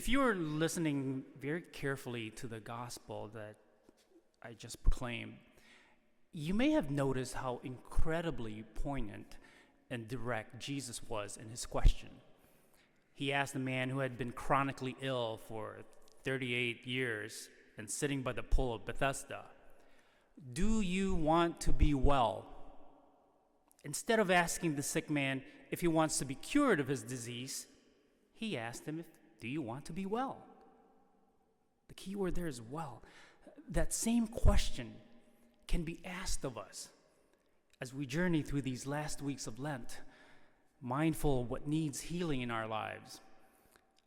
If you were listening very carefully to the gospel that I just proclaimed, you may have noticed how incredibly poignant and direct Jesus was in his question. He asked the man who had been chronically ill for 38 years and sitting by the pool of Bethesda, "Do you want to be well?" Instead of asking the sick man if he wants to be cured of his disease, he asked him, "Do you want to be well?" The key word there is well. That same question can be asked of us as we journey through these last weeks of Lent, mindful of what needs healing in our lives.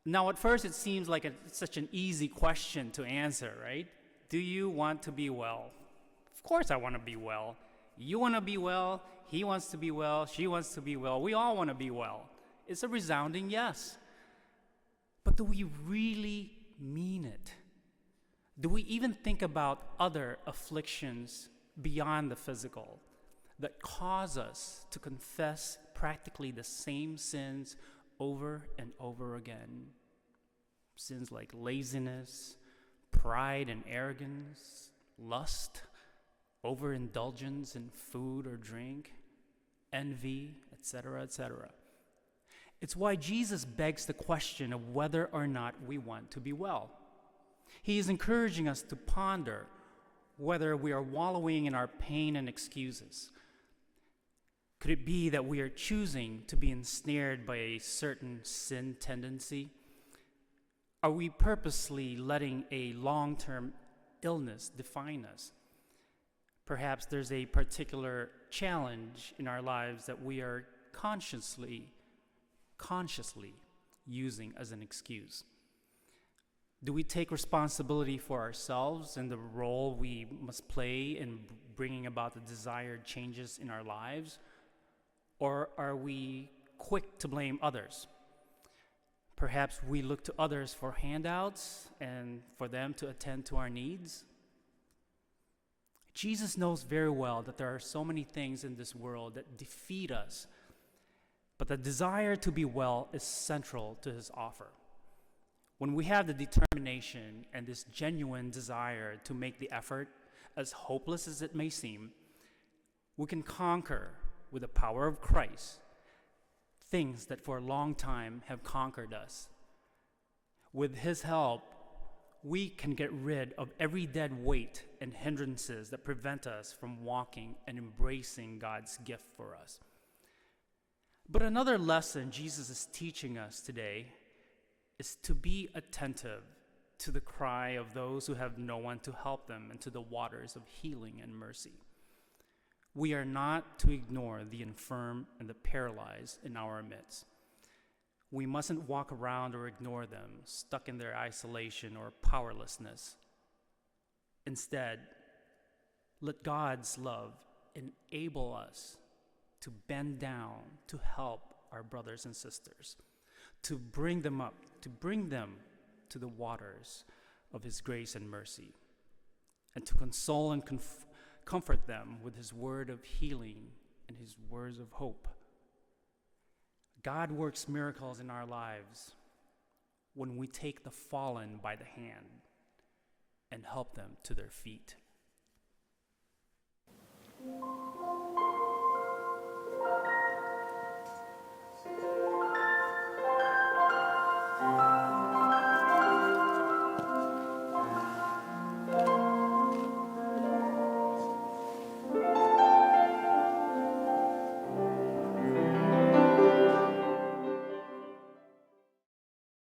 Now, at first, it seems like it's such an easy question to answer, right? Do you want to be well? Of course I want to be well. You want to be well. He wants to be well. She wants to be well. We all want to be well. It's a resounding yes. But do we really mean it? Do we even think about other afflictions beyond the physical that cause us to confess practically the same sins over and over again? Sins like laziness, pride and arrogance, lust, overindulgence in food or drink, envy, etc., etc. It's why Jesus begs the question of whether or not we want to be well. He is encouraging us to ponder whether we are wallowing in our pain and excuses. Could it be that we are choosing to be ensnared by a certain sin tendency? Are we purposely letting a long-term illness define us? Perhaps there's a particular challenge in our lives that we are consciously using as an excuse. Do we take responsibility for ourselves and the role we must play in bringing about the desired changes in our lives? Or are we quick to blame others? Perhaps we look to others for handouts and for them to attend to our needs. Jesus knows very well that there are so many things in this world that defeat us, but the desire to be well is central to his offer. When we have the determination and this genuine desire to make the effort, as hopeless as it may seem, we can conquer with the power of Christ things that for a long time have conquered us. With his help, we can get rid of every dead weight and hindrances that prevent us from walking and embracing God's gift for us. But another lesson Jesus is teaching us today is to be attentive to the cry of those who have no one to help them and to the waters of healing and mercy. We are not to ignore the infirm and the paralyzed in our midst. We mustn't walk around or ignore them, stuck in their isolation or powerlessness. Instead, let God's love enable us to bend down to help our brothers and sisters, to bring them to the waters of his grace and mercy, and to console and comfort them with his word of healing and his words of hope. God works miracles in our lives when we take the fallen by the hand and help them to their feet.